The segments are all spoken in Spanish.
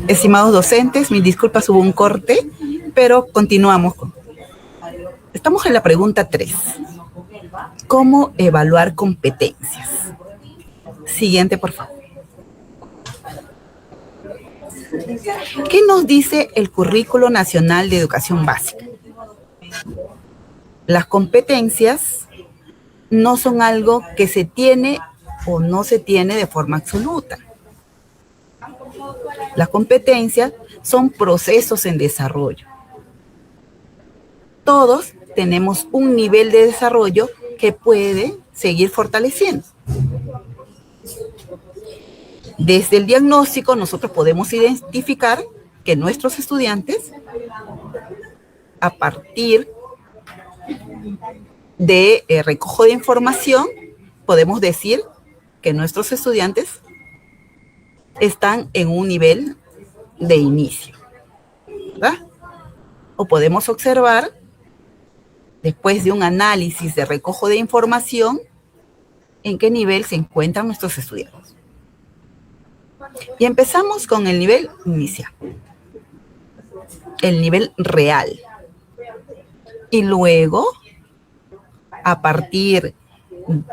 Estimados docentes, mis disculpas, hubo un corte, pero continuamos. Estamos en la pregunta 3. ¿Cómo evaluar competencias? Siguiente, por favor. ¿Qué nos dice el Currículo Nacional de Educación Básica? Las competencias no son algo que se tiene o no se tiene de forma absoluta. Las competencias son procesos en desarrollo. Todos tenemos un nivel de desarrollo que puede seguir fortaleciendo. Desde el diagnóstico nosotros podemos identificar que nuestros estudiantes, a partir de recojo de información, podemos decir que nuestros estudiantes están en un nivel de inicio, ¿verdad? O podemos observar, después de un análisis de recojo de información, en qué nivel se encuentran nuestros estudiantes. Y empezamos con el nivel inicial, el nivel real. Y luego, a partir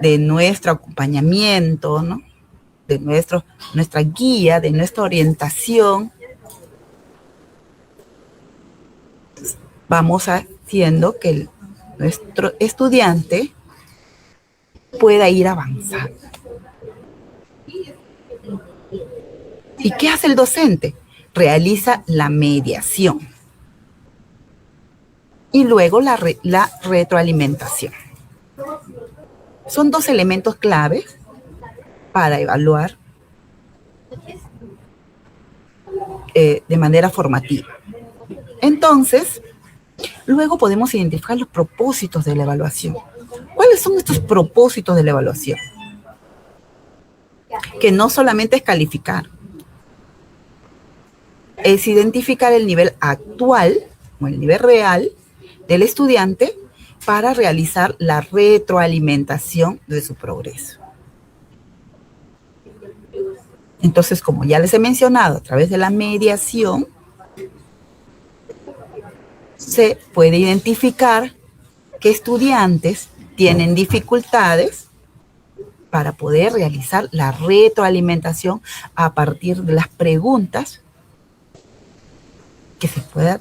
de nuestro acompañamiento, ¿no?, de nuestra guía, de nuestra orientación, vamos haciendo que nuestro estudiante pueda ir avanzando. ¿Y qué hace el docente? Realiza la mediación. Y luego la retroalimentación. Son dos elementos claves para evaluar de manera formativa. Entonces, luego podemos identificar los propósitos de la evaluación. ¿Cuáles son estos propósitos de la evaluación? Que no solamente es calificar, es identificar el nivel actual o el nivel real del estudiante para realizar la retroalimentación de su progreso. Entonces, como ya les he mencionado, a través de la mediación se puede identificar qué estudiantes tienen dificultades para poder realizar la retroalimentación a partir de las preguntas que se pueda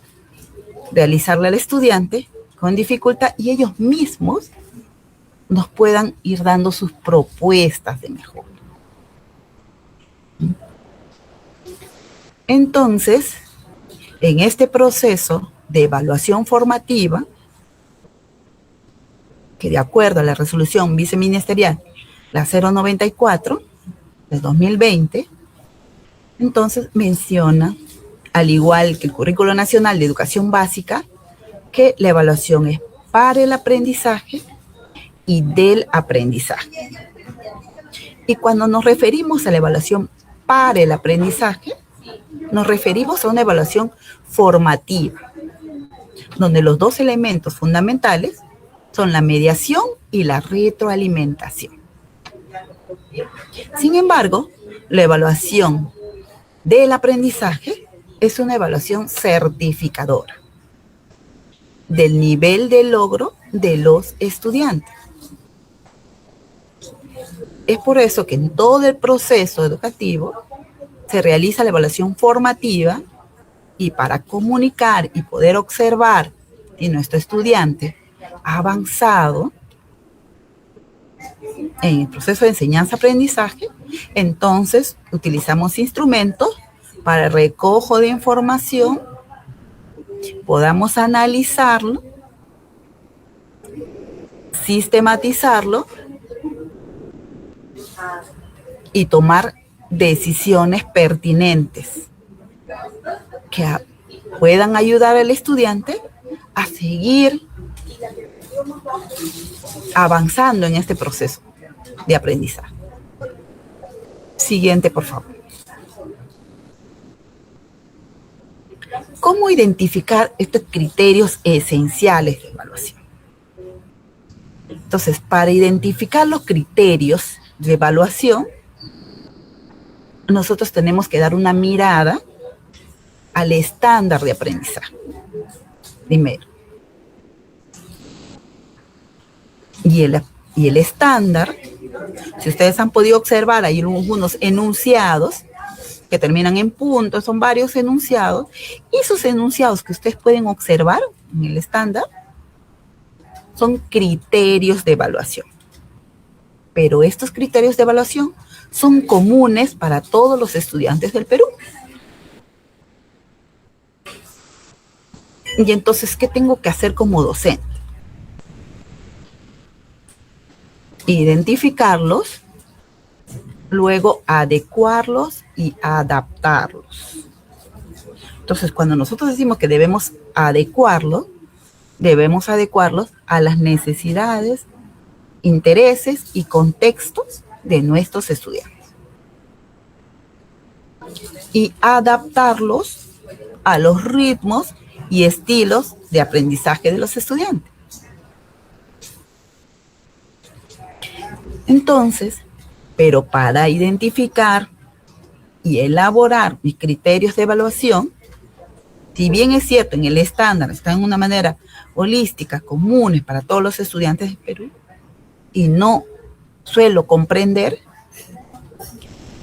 realizarle al estudiante con dificultad y ellos mismos nos puedan ir dando sus propuestas de mejora. Entonces, en este proceso de evaluación formativa, que de acuerdo a la resolución viceministerial, la 094 de 2020, entonces menciona, al igual que el Currículo Nacional de Educación Básica, que la evaluación es para el aprendizaje y del aprendizaje. Y cuando nos referimos a la evaluación para el aprendizaje, nos referimos a una evaluación formativa, donde los dos elementos fundamentales son la mediación y la retroalimentación. Sin embargo, la evaluación del aprendizaje es una evaluación certificadora del nivel de logro de los estudiantes. Es por eso que en todo el proceso educativo se realiza la evaluación formativa y para comunicar y poder observar si nuestro estudiante ha avanzado en el proceso de enseñanza-aprendizaje, entonces utilizamos instrumentos para el recojo de información, podamos analizarlo, sistematizarlo y tomar decisiones pertinentes que puedan ayudar al estudiante a seguir avanzando en este proceso de aprendizaje. Siguiente, por favor. ¿Cómo identificar estos criterios esenciales de evaluación? Entonces, para identificar los criterios de evaluación, nosotros tenemos que dar una mirada al estándar de aprendizaje, primero. Y el estándar, si ustedes han podido observar, hay algunos enunciados que terminan en puntos, son varios enunciados, y esos enunciados que ustedes pueden observar en el estándar son criterios de evaluación. Pero estos criterios de evaluación son comunes para todos los estudiantes del Perú. Y entonces, ¿qué tengo que hacer como docente? Identificarlos, luego adecuarlos y adaptarlos. Entonces, cuando nosotros decimos que debemos adecuarlos a las necesidades, intereses y contextos de nuestros estudiantes. Y adaptarlos a los ritmos y estilos de aprendizaje de los estudiantes. Entonces, pero para identificar y elaborar mis criterios de evaluación, si bien es cierto, en el estándar están de una manera holística, comunes para todos los estudiantes de Perú, y no suelo comprender,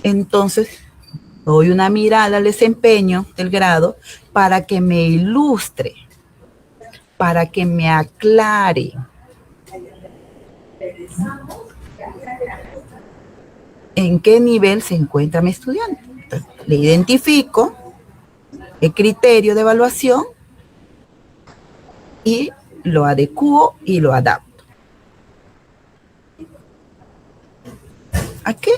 entonces doy una mirada al desempeño del grado para que me ilustre, para que me aclare. ¿En qué nivel se encuentra mi estudiante? Entonces, le identifico el criterio de evaluación y lo adecuo y lo adapto. ¿A qué?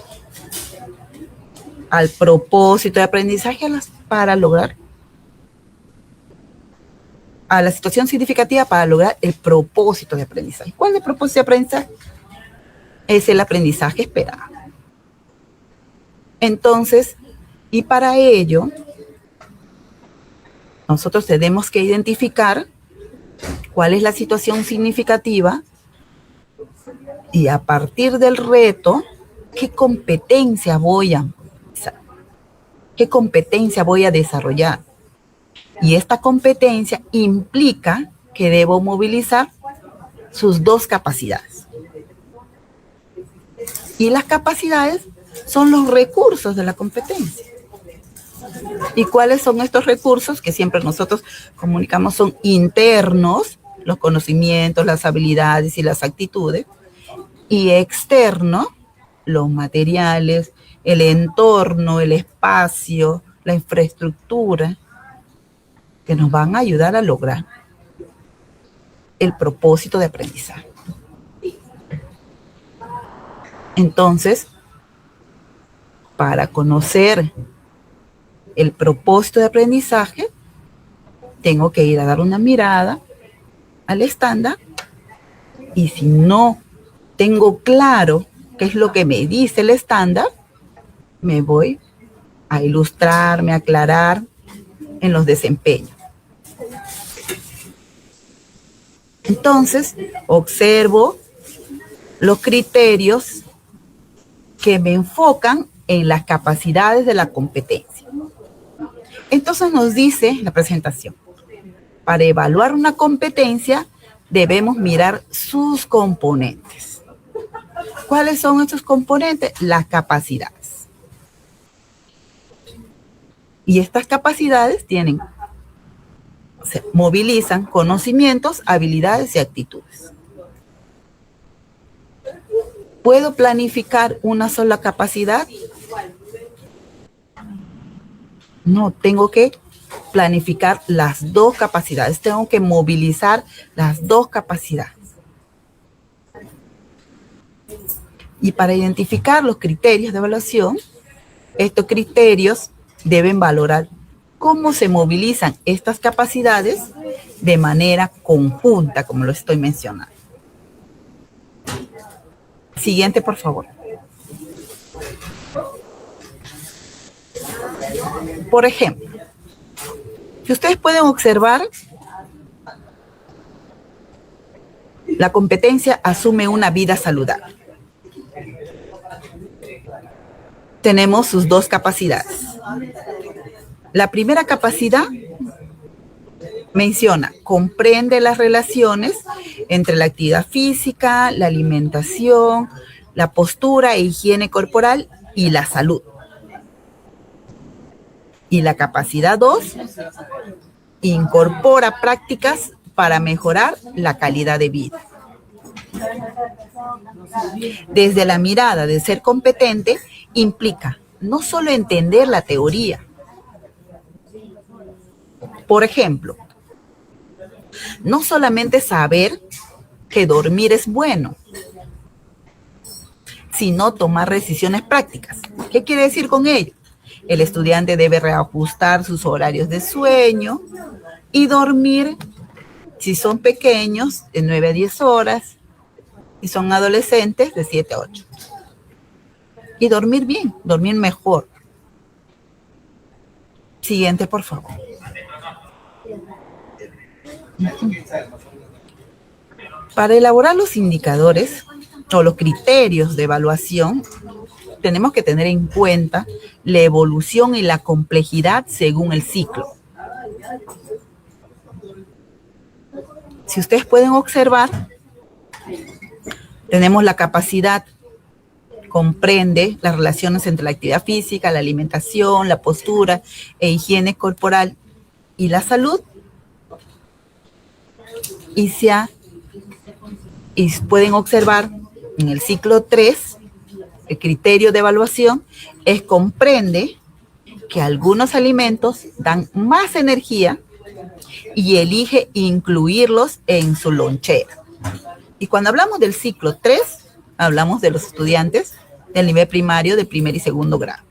Al propósito de aprendizaje para lograr, a la situación significativa para lograr el propósito de aprendizaje. ¿Cuál es el propósito de aprendizaje? Es el aprendizaje esperado. Entonces, y para ello, nosotros tenemos que identificar cuál es la situación significativa y a partir del reto, ¿qué competencia voy a utilizar? ¿Qué competencia voy a desarrollar? Y esta competencia implica que debo movilizar sus dos capacidades. Y las capacidades son los recursos de la competencia. ¿Y cuáles son estos recursos que siempre nosotros comunicamos? Son internos, los conocimientos, las habilidades y las actitudes, y externo, los materiales, el entorno, el espacio, la infraestructura, que nos van a ayudar a lograr el propósito de aprendizaje. Entonces, para conocer el propósito de aprendizaje, tengo que ir a dar una mirada al estándar y si no tengo claro qué es lo que me dice el estándar, me voy a ilustrarme, a aclarar en los desempeños. Entonces, observo los criterios que me enfocan en las capacidades de la competencia. Entonces nos dice la presentación, para evaluar una competencia debemos mirar sus componentes. ¿Cuáles son estos componentes? Las capacidades. Y estas capacidades movilizan conocimientos, habilidades y actitudes. ¿Puedo planificar una sola capacidad? No, tengo que planificar las dos capacidades. Tengo que movilizar las dos capacidades. Y para identificar los criterios de evaluación, estos criterios deben valorar cómo se movilizan estas capacidades de manera conjunta, como lo estoy mencionando. Siguiente, por favor. Por ejemplo, si ustedes pueden observar, la competencia asume una vida saludable. tenemos sus dos capacidades. La primera capacidad menciona, comprende las relaciones entre la actividad física, la alimentación, la postura e higiene corporal y la salud. Y la capacidad 2 incorpora prácticas para mejorar la calidad de vida. Desde la mirada de ser competente, implica no solo entender la teoría. Por ejemplo, no solamente saber que dormir es bueno, sino tomar decisiones prácticas. ¿Qué quiere decir con ello? El estudiante debe reajustar sus horarios de sueño y dormir, si son pequeños, de 9 a 10 horas, y son adolescentes, de 7 a 8. Y dormir bien, dormir mejor. Siguiente, por favor. Para elaborar los indicadores o los criterios de evaluación, tenemos que tener en cuenta la evolución y la complejidad según el ciclo. Si ustedes pueden observar, tenemos la capacidad, comprende las relaciones entre la actividad física, la alimentación, la postura e higiene corporal y la salud. Y pueden observar en el ciclo 3, el criterio de evaluación es comprende que algunos alimentos dan más energía y elige incluirlos en su lonchera. Y cuando hablamos del ciclo 3, hablamos de los estudiantes del nivel primario de primer y segundo grado.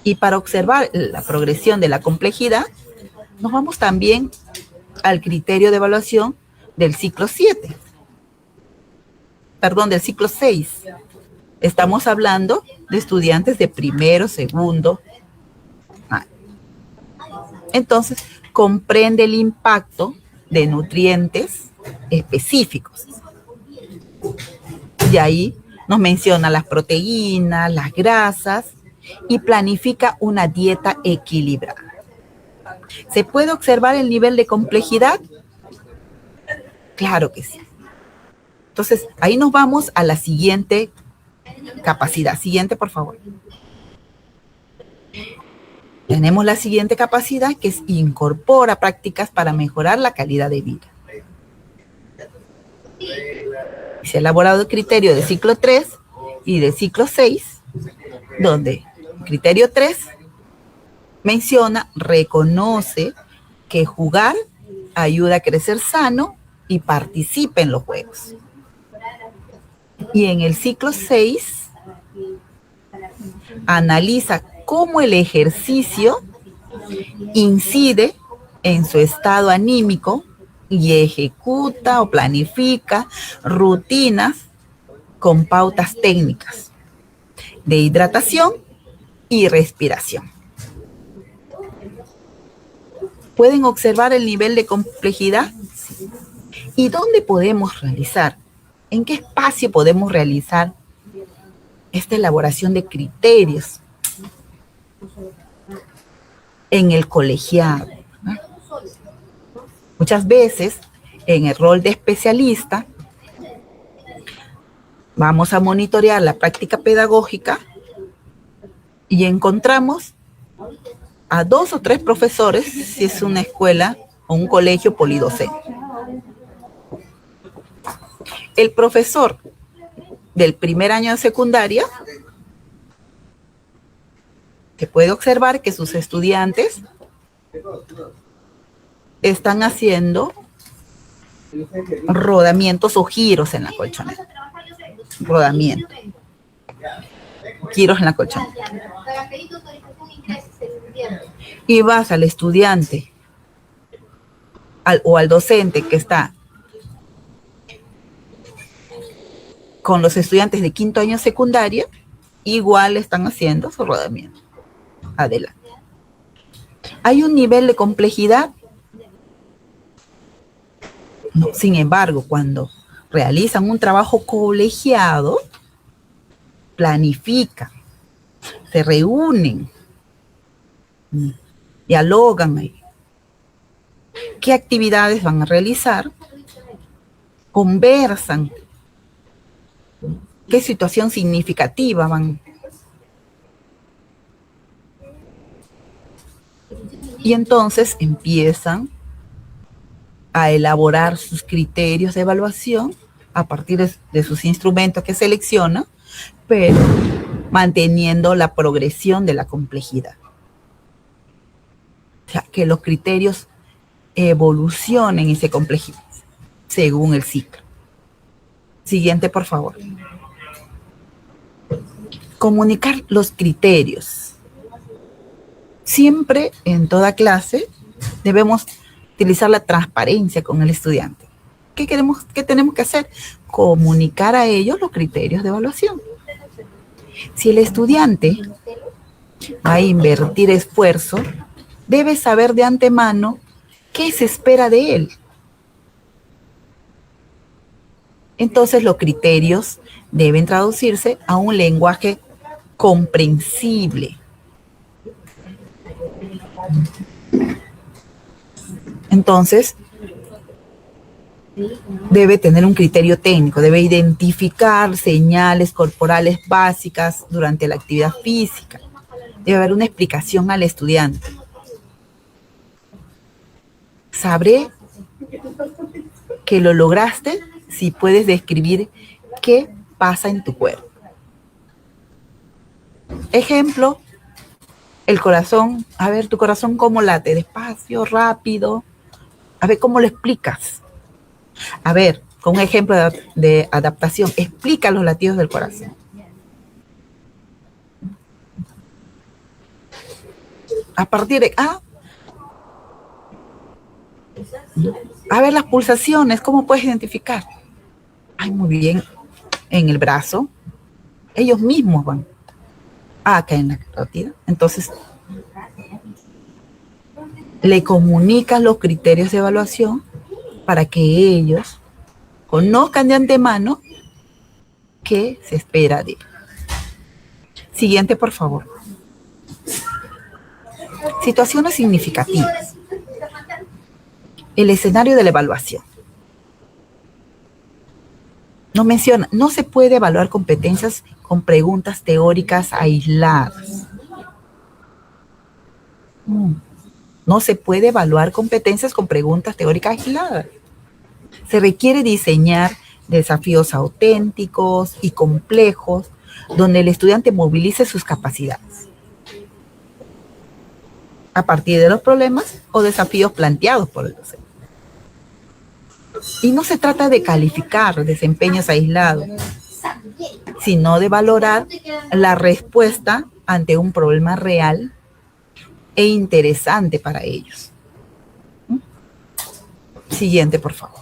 Y para observar la progresión de la complejidad, nos vamos también al criterio de evaluación del ciclo 7. Perdón, del ciclo 6. Estamos hablando de estudiantes de primero, segundo. Entonces, comprende el impacto de nutrientes específicos. Y ahí nos menciona las proteínas, las grasas y planifica una dieta equilibrada. ¿Se puede observar el nivel de complejidad? Claro que sí. Entonces, ahí nos vamos a la siguiente capacidad. Siguiente, por favor. Tenemos la siguiente capacidad, que es incorpora prácticas para mejorar la calidad de vida. Se ha elaborado el criterio de ciclo 3 y de ciclo 6, donde el criterio 3 menciona, reconoce que jugar ayuda a crecer sano y participa en los juegos. Y en el ciclo 6 analiza cómo el ejercicio incide en su estado anímico y ejecuta o planifica rutinas con pautas técnicas de hidratación y respiración. ¿Pueden observar el nivel de complejidad? ¿Y dónde podemos realizar? ¿En qué espacio podemos realizar esta elaboración de criterios? En el colegiado, ¿no? Muchas veces, en el rol de especialista, vamos a monitorear la práctica pedagógica y encontramos a 2 o 3 profesores, si es una escuela o un colegio polidocente. El profesor del primer año de secundaria, se puede observar que sus estudiantes están haciendo rodamientos o giros en la colchoneta. Rodamiento. Giros en la colchoneta. Y vas al estudiante o al docente que está con los estudiantes de quinto año secundaria, igual están haciendo su rodamiento. Adelante. ¿Hay un nivel de complejidad? No. Sin embargo, cuando realizan un trabajo colegiado, planifican, se reúnen, dialogan, qué actividades van a realizar, conversan, qué situación significativa van. Y entonces empiezan a elaborar sus criterios de evaluación a partir de sus instrumentos que seleccionan, pero manteniendo la progresión de la complejidad. O sea, que los criterios evolucionen y se complejicen según el ciclo. Siguiente, por favor. Comunicar los criterios. Siempre en toda clase debemos utilizar la transparencia con el estudiante. ¿Qué tenemos que hacer? Comunicar a ellos los criterios de evaluación. Si el estudiante va a invertir esfuerzo, debe saber de antemano qué se espera de él. Entonces los criterios deben traducirse a un lenguaje comprensible. Entonces, debe tener un criterio técnico, debe identificar señales corporales básicas durante la actividad física. Debe haber una explicación al estudiante. Sabré que lo lograste si puedes describir qué pasa en tu cuerpo. Ejemplo, el corazón. A ver, tu corazón cómo late, despacio, rápido. A ver, ¿cómo lo explicas? A ver, con un ejemplo de adaptación, explica los latidos del corazón. A partir de... a ver las pulsaciones, ¿cómo puedes identificar? Ay, muy bien. En el brazo, ellos mismos van. Acá en la carótida. Entonces, le comunicas los criterios de evaluación para que ellos conozcan de antemano qué se espera de él. Siguiente, por favor. Situaciones significativas. El escenario de la evaluación. No se puede evaluar competencias con preguntas teóricas aisladas. No se puede evaluar competencias con preguntas teóricas aisladas. Se requiere diseñar desafíos auténticos y complejos donde el estudiante movilice sus capacidades a partir de los problemas o desafíos planteados por el docente. Y no se trata de calificar desempeños aislados, sino de valorar la respuesta ante un problema real e interesante para ellos. Siguiente, por favor.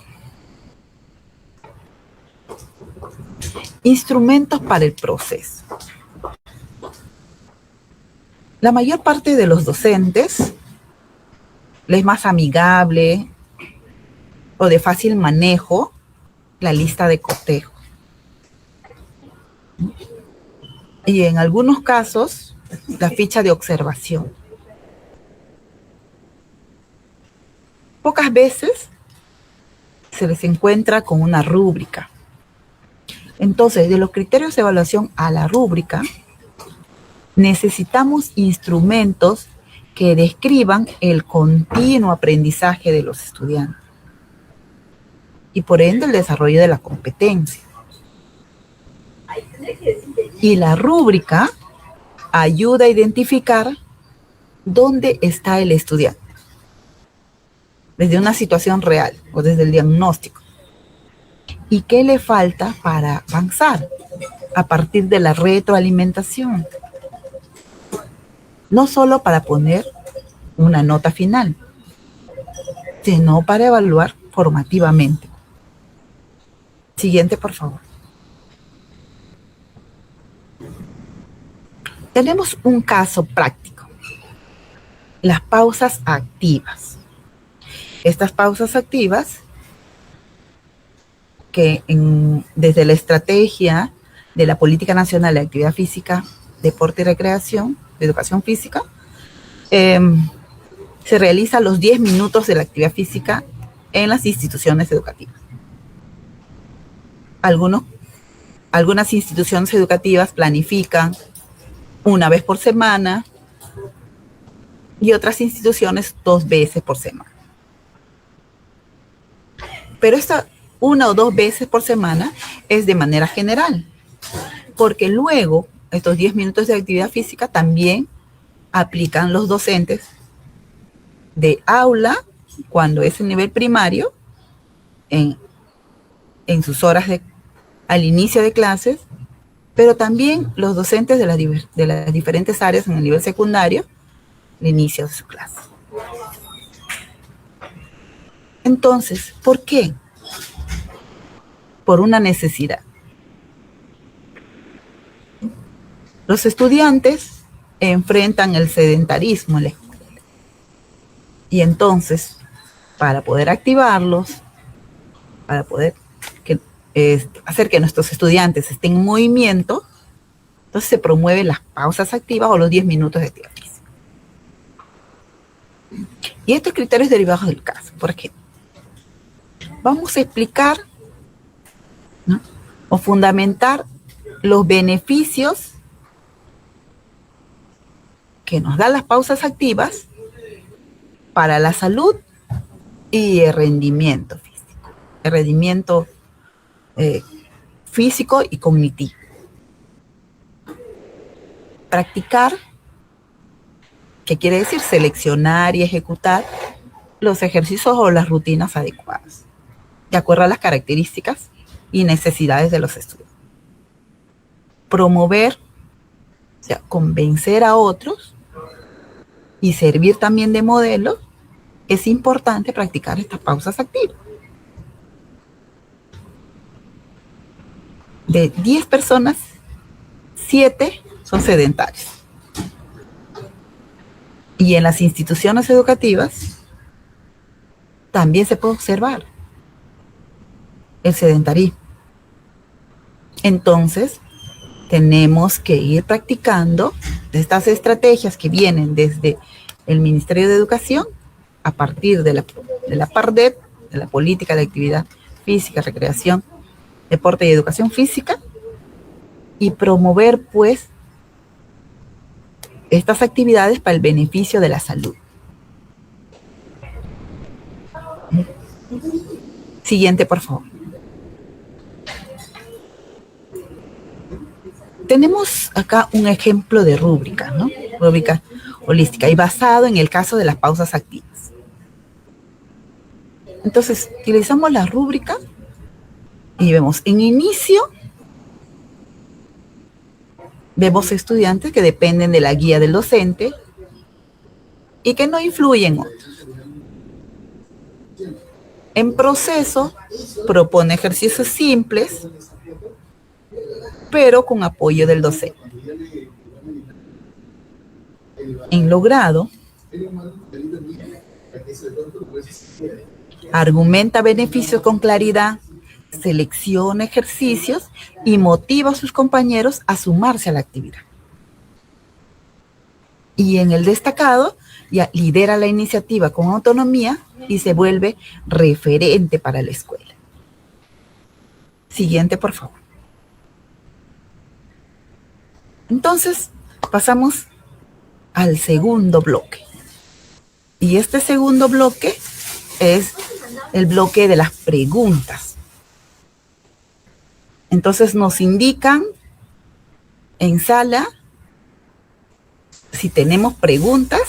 Instrumentos para el proceso. La mayor parte de los docentes les es más amigable o de fácil manejo la lista de cotejo. Y en algunos casos, la ficha de observación. Pocas veces se les encuentra con una rúbrica. Entonces, de los criterios de evaluación a la rúbrica, necesitamos instrumentos que describan el continuo aprendizaje de los estudiantes y por ende el desarrollo de la competencia. Y la rúbrica ayuda a identificar dónde está el estudiante desde una situación real o desde el diagnóstico y qué le falta para avanzar a partir de la retroalimentación. No solo para poner una nota final, sino para evaluar formativamente. Siguiente, por favor. Tenemos un caso práctico. Las pausas activas. Estas pausas activas que desde la estrategia de la Política Nacional de Actividad Física, Deporte y Recreación, de Educación Física, se realiza los 10 minutos de la actividad física en las instituciones educativas. Algunas instituciones educativas planifican una vez por semana y otras instituciones 2 veces por semana. Pero esta 1 o 2 veces por semana es de manera general, porque luego estos 10 minutos de actividad física también aplican los docentes de aula cuando es el nivel primario en sus horas al inicio de clases, pero también los docentes de las diferentes áreas en el nivel secundario al inicio de su clase. Entonces, ¿por qué? Por una necesidad. Los estudiantes enfrentan el sedentarismo en la escuela. Y entonces, para poder activarlos, para poder hacer que nuestros estudiantes estén en movimiento, entonces se promueven las pausas activas o los 10 minutos de actividad física. Y estos criterios derivados del caso, por ejemplo, vamos a explicar, ¿no?, o fundamentar los beneficios que nos dan las pausas activas para la salud y el rendimiento físico. El rendimiento físico y cognitivo. Practicar, ¿qué quiere decir? Seleccionar y ejecutar los ejercicios o las rutinas adecuadas, de acuerdo a las características y necesidades de los estudiantes. Promover, o sea, convencer a otros y servir también de modelo. Es importante practicar estas pausas activas. De 10 personas, 7 son sedentarios. Y en las instituciones educativas también se puede observar el sedentarismo. Entonces, tenemos que ir practicando estas estrategias que vienen desde el Ministerio de Educación a partir de la PARDEP, de la Política de Actividad Física, Recreación, Deporte y Educación Física, y promover, pues, estas actividades para el beneficio de la salud. Siguiente, por favor. Tenemos acá un ejemplo de rúbrica, ¿no? Rúbrica holística y basado en el caso de las pausas activas. Entonces, utilizamos la rúbrica y vemos en inicio, vemos estudiantes que dependen de la guía del docente y que no influyen en otros. En proceso, propone ejercicios simples, pero con apoyo del docente. En logrado, argumenta beneficios con claridad, selecciona ejercicios y motiva a sus compañeros a sumarse a la actividad. Y en el destacado, ya lidera la iniciativa con autonomía y se vuelve referente para la escuela. Siguiente, por favor. Entonces, pasamos al segundo bloque. Y este segundo bloque es el bloque de las preguntas. Entonces nos indican en sala si tenemos preguntas.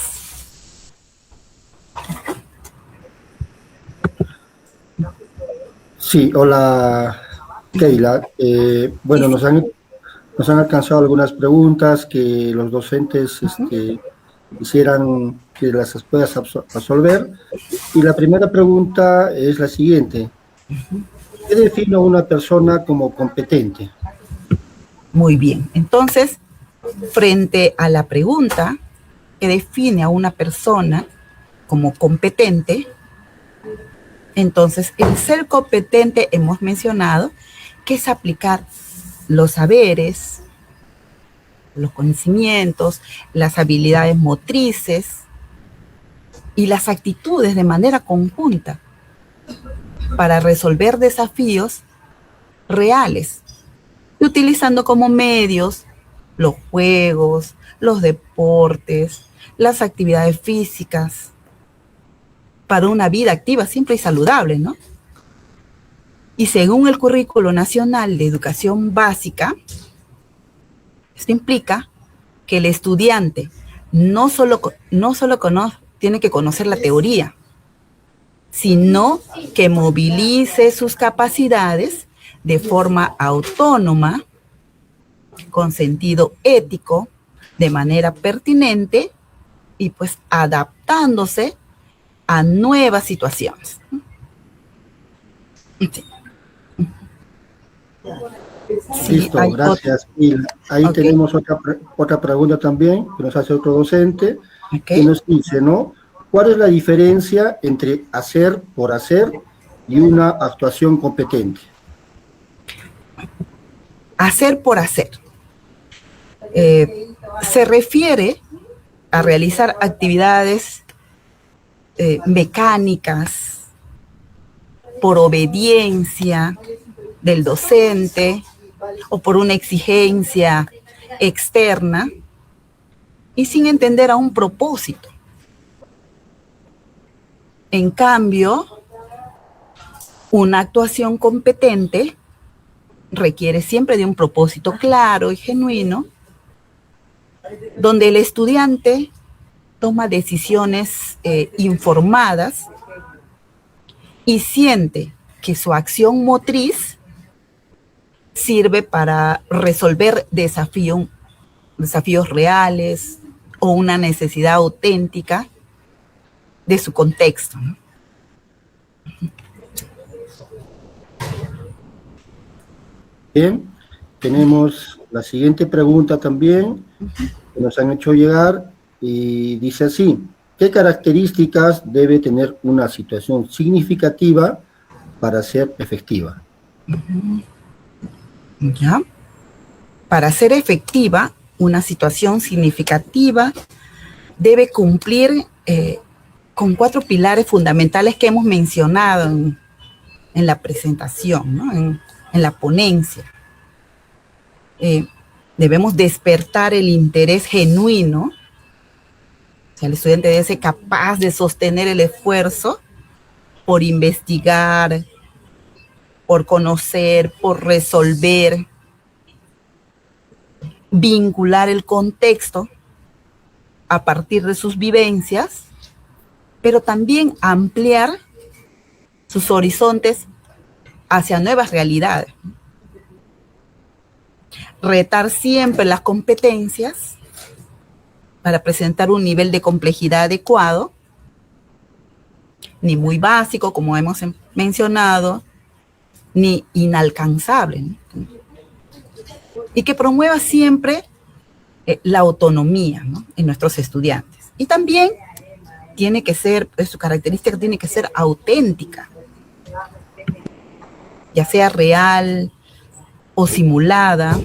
Sí, hola Keila. Bueno, nos han alcanzado algunas preguntas que los docentes quisieran que las puedas resolver. Y la primera pregunta es la siguiente. ¿Qué define a una persona como competente? Muy bien. Entonces, frente a la pregunta que define a una persona como competente, entonces el ser competente hemos mencionado que es aplicar los saberes, los conocimientos, las habilidades motrices y las actitudes de manera conjunta para resolver desafíos reales, utilizando como medios los juegos, los deportes, las actividades físicas, para una vida activa, simple y saludable, ¿no? Y según el Currículo Nacional de Educación Básica, esto implica que el estudiante no solo tiene que conocer la teoría, sino que movilice sus capacidades de forma autónoma, con sentido ético, de manera pertinente y pues adaptándose a nuevas situaciones. Sí. Listo, gracias. Y ahí tenemos otra pregunta también que nos hace otro docente, que nos dice, ¿no? ¿Cuál es la diferencia entre hacer por hacer y una actuación competente? Hacer por hacer. Se refiere a realizar actividades mecánicas por obediencia del docente o por una exigencia externa y sin entender a un propósito. En cambio, una actuación competente requiere siempre de un propósito claro y genuino, donde el estudiante toma decisiones informadas y siente que su acción motriz sirve para resolver desafíos reales o una necesidad auténtica de su contexto, ¿no? Bien, tenemos la siguiente pregunta también que nos han hecho llegar y dice así: ¿qué características debe tener una situación significativa para ser efectiva? ¿Ya? Para ser efectiva, una situación significativa debe cumplir con 4 pilares fundamentales que hemos mencionado en la presentación, ¿no? En la ponencia. Debemos despertar el interés genuino. O sea, el estudiante debe ser capaz de sostener el esfuerzo por investigar, por conocer, por resolver, vincular el contexto a partir de sus vivencias, pero también ampliar sus horizontes hacia nuevas realidades. Retar siempre las competencias para presentar un nivel de complejidad adecuado, ni muy básico, como hemos mencionado, ni inalcanzable, ¿no? Y que promueva siempre la autonomía, ¿no?, en nuestros estudiantes. Y también tiene que ser, su característica tiene que ser auténtica, ya sea real o simulada.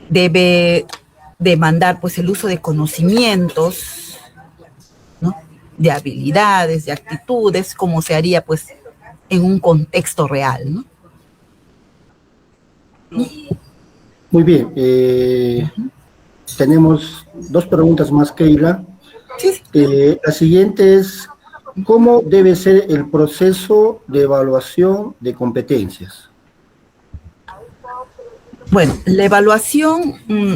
Debe demandar pues el uso de conocimientos, ¿no?, de habilidades, de actitudes, como se haría pues en un contexto real, ¿no? Muy bien. Tenemos 2 preguntas más, Keila. Sí. La siguiente es: ¿cómo debe ser el proceso de evaluación de competencias? Bueno, la evaluación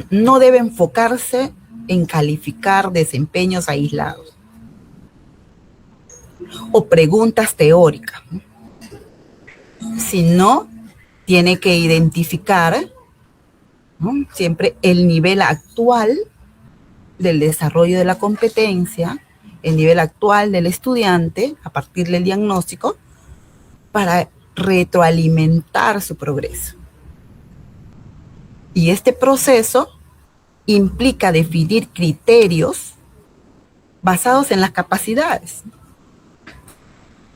no debe enfocarse en calificar desempeños aislados o preguntas teóricas, ¿no?, sino tiene que identificar, ¿no?, siempre el nivel actual del desarrollo de la competencia, el nivel actual del estudiante a partir del diagnóstico, para retroalimentar su progreso. Y este proceso implica definir criterios basados en las capacidades,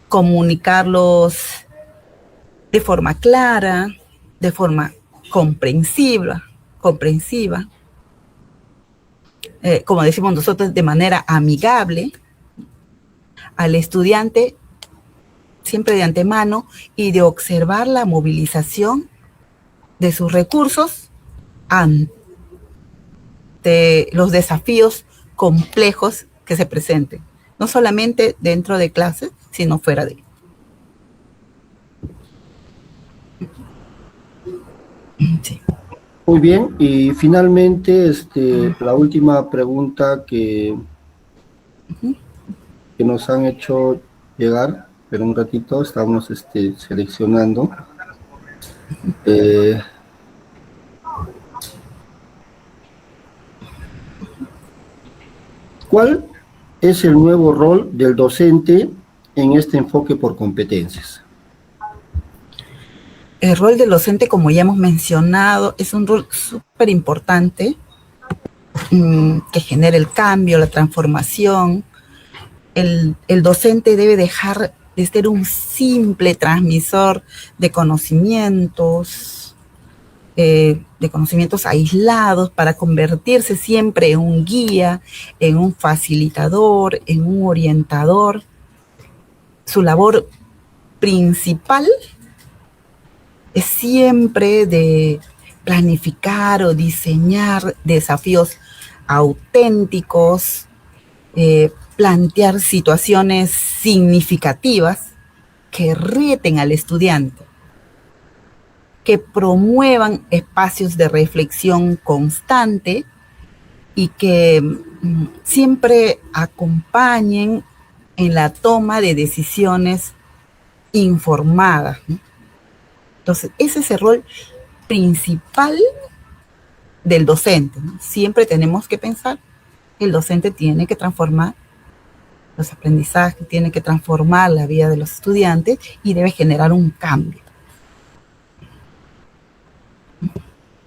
comunicarlos de forma clara, de forma comprensiva, como decimos nosotros, de manera amigable al estudiante, siempre de antemano, y de observar la movilización de sus recursos ante los desafíos complejos que se presenten, no solamente dentro de clases, sino fuera de. Sí. Muy bien, y finalmente la última pregunta que nos han hecho llegar, pero un ratito estamos seleccionando. ¿Cuál es el nuevo rol del docente en este enfoque por competencias? El rol del docente, como ya hemos mencionado, es un rol súper importante que genera el cambio, la transformación. El docente debe dejar de ser un simple transmisor de conocimientos aislados, para convertirse siempre en un guía, en un facilitador, en un orientador. Su labor principal es siempre de planificar o diseñar desafíos auténticos, plantear situaciones significativas que reten al estudiante, que promuevan espacios de reflexión constante y que siempre acompañen en la toma de decisiones informadas, ¿no? Entonces, ese es el rol principal del docente, ¿no? Siempre tenemos que pensar, el docente tiene que transformar los aprendizajes, tiene que transformar la vida de los estudiantes y debe generar un cambio.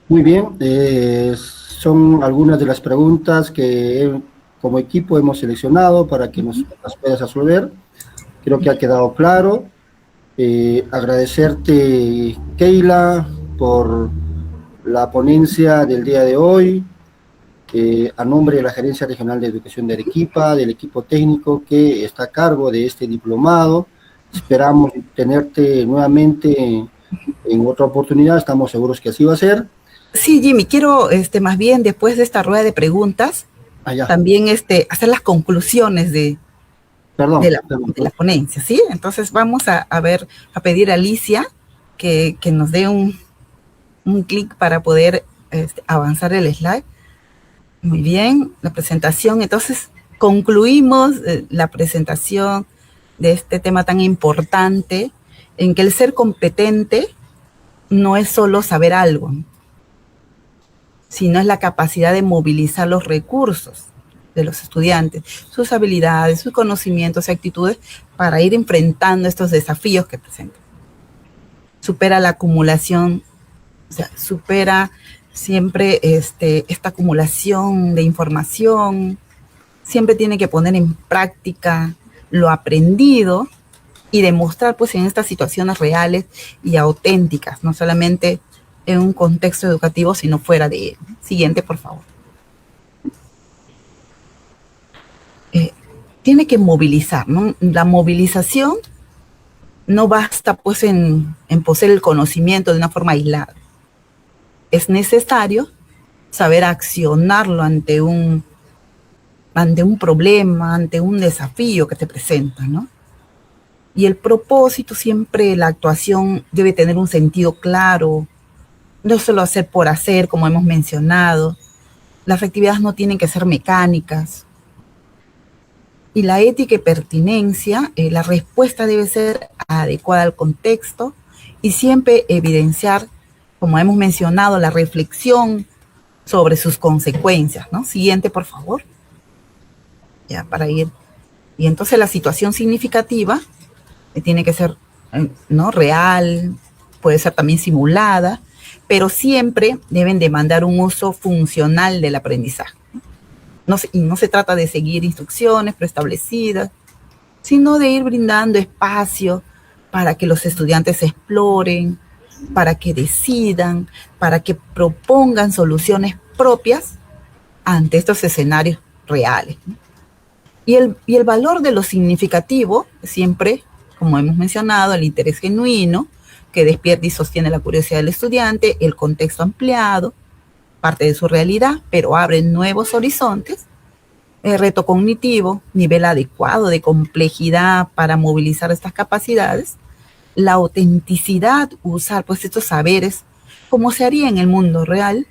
Muy bien, son algunas de las preguntas que como equipo hemos seleccionado para que nos las puedas resolver. Creo que ha quedado claro. Agradecerte, Keila, por la ponencia del día de hoy, a nombre de la Gerencia Regional de Educación de Arequipa, del equipo técnico que está a cargo de este diplomado. Esperamos tenerte nuevamente en otra oportunidad, estamos seguros que así va a ser. Sí, Jimmy, quiero más bien, después de esta rueda de preguntas, también hacer las conclusiones de la ponencia, ¿sí? Entonces vamos a pedir a Alicia que nos dé un clic para poder avanzar el slide. Muy bien, la presentación. Entonces concluimos la presentación de este tema tan importante, en que el ser competente no es solo saber algo, sino es la capacidad de movilizar los recursos de los estudiantes, sus habilidades, sus conocimientos y actitudes para ir enfrentando estos desafíos que presentan. Supera la acumulación, o sea, supera siempre esta acumulación de información, siempre tiene que poner en práctica lo aprendido y demostrar pues en estas situaciones reales y auténticas, no solamente en un contexto educativo, sino fuera de él. Siguiente, por favor. Tiene que movilizar, ¿no? La movilización no basta pues en poseer el conocimiento de una forma aislada. Es necesario saber accionarlo ante un problema, ante un desafío que te presenta, ¿no? Y el propósito, siempre la actuación debe tener un sentido claro, no solo hacer por hacer, como hemos mencionado. Las actividades no tienen que ser mecánicas. Y la ética y pertinencia, la respuesta debe ser adecuada al contexto y siempre evidenciar, como hemos mencionado, la reflexión sobre sus consecuencias, ¿no? Siguiente, por favor. Ya, para ir. Y entonces la situación significativa tiene que ser, ¿no?, real, puede ser también simulada, pero siempre deben demandar un uso funcional del aprendizaje. Y no se trata de seguir instrucciones preestablecidas, sino de ir brindando espacio para que los estudiantes exploren, para que decidan, para que propongan soluciones propias ante estos escenarios reales. Y el valor de lo significativo, siempre, como hemos mencionado, el interés genuino, que despierta y sostiene la curiosidad del estudiante, el contexto ampliado, parte de su realidad, pero abre nuevos horizontes, el reto cognitivo, nivel adecuado de complejidad para movilizar estas capacidades, la autenticidad, usar pues estos saberes como se haría en el mundo real.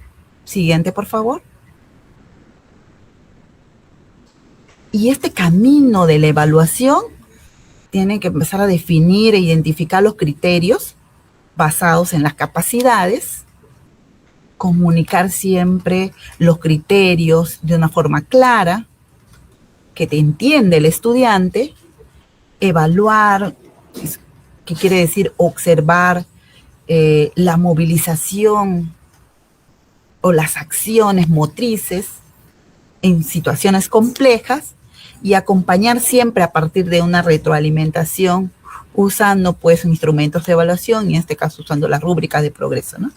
Siguiente, por favor. Y este camino de la evaluación tiene que empezar a definir e identificar los criterios basados en las capacidades, comunicar siempre los criterios de una forma clara, que te entiende el estudiante, evaluar, ¿qué quiere decir? Observar la movilización o las acciones motrices en situaciones complejas y acompañar siempre a partir de una retroalimentación usando pues instrumentos de evaluación y en este caso usando las rúbricas de progreso, ¿no?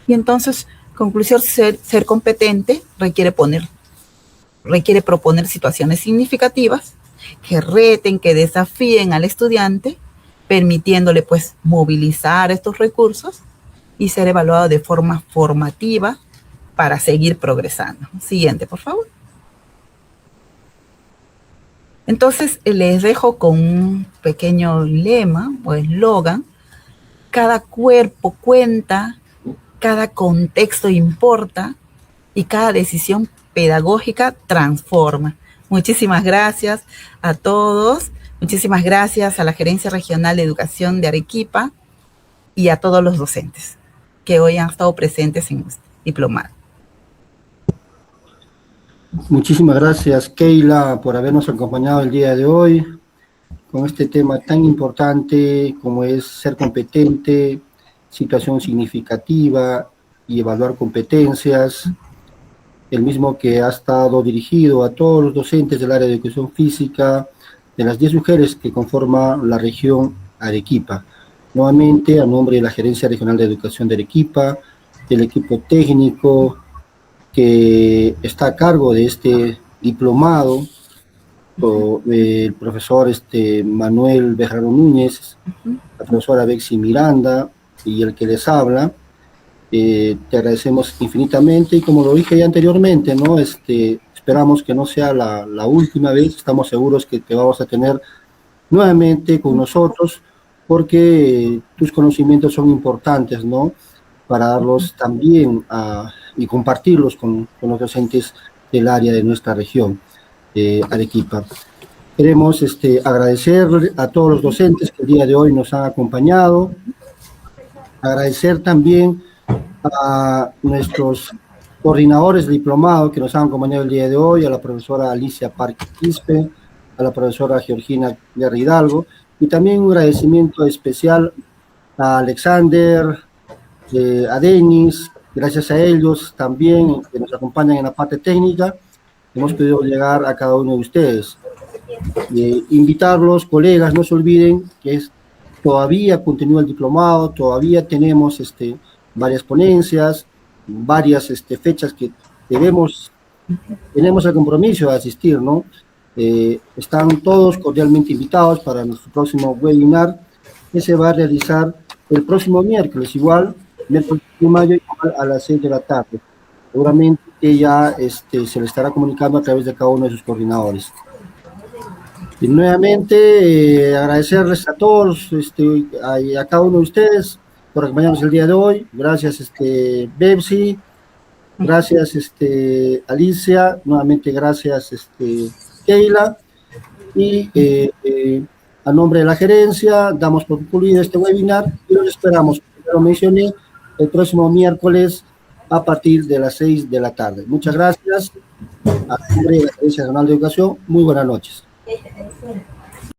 Y entonces, conclusión, ser competente requiere proponer situaciones significativas que reten, que desafíen al estudiante, permitiéndole pues movilizar estos recursos y ser evaluado de forma formativa para seguir progresando. Siguiente, por favor. Entonces, les dejo con un pequeño lema o eslogan: cada cuerpo cuenta, cada contexto importa y cada decisión pedagógica transforma. Muchísimas gracias a todos. Muchísimas gracias a la Gerencia Regional de Educación de Arequipa y a todos los docentes que hoy han estado presentes en este diplomado. Muchísimas gracias, Keila, por habernos acompañado el día de hoy con este tema tan importante como es ser competente, situación significativa y evaluar competencias, el mismo que ha estado dirigido a todos los docentes del área de educación física de las 10 mujeres que conforman la región Arequipa. Nuevamente, a nombre de la Gerencia Regional de Educación de Arequipa, del equipo técnico que está a cargo de este diplomado, el profesor Manuel Bejarano Núñez, la profesora Bexy Miranda y el que les habla, te agradecemos infinitamente y como lo dije ya anteriormente, ¿no? Esperamos que no sea la última vez, estamos seguros que te vamos a tener nuevamente con nosotros porque tus conocimientos son importantes, ¿no? Para darlos también y compartirlos con los docentes del área de nuestra región, Arequipa. Queremos agradecer a todos los docentes que el día de hoy nos han acompañado, agradecer también a nuestros coordinadores de diplomado que nos han acompañado el día de hoy, a la profesora Alicia Parque Quispe, a la profesora Georgina Guerra Hidalgo, y también un agradecimiento especial a Alexander, a Denis. Gracias a ellos también que nos acompañan en la parte técnica, hemos podido llegar a cada uno de ustedes. Invitarlos, colegas, no se olviden que todavía continúa el diplomado, todavía tenemos varias ponencias, varias fechas que tenemos el compromiso de asistir, ¿no? Están todos cordialmente invitados para nuestro próximo webinar que se va a realizar el próximo miércoles, miércoles de mayo, a las 6 de la tarde. Seguramente ya se le estará comunicando a través de cada uno de sus coordinadores. Y nuevamente agradecerles a todos, a cada uno de ustedes por acompañarnos el día de hoy. Gracias, Bebsi. Gracias, Alicia. Nuevamente gracias, Keila. Y a nombre de la gerencia damos por concluido este webinar y los esperamos, como lo mencioné, el próximo miércoles a partir de las 6 de la tarde. Muchas gracias. A nombre de la Gerencia Nacional de Educación, muy buenas noches.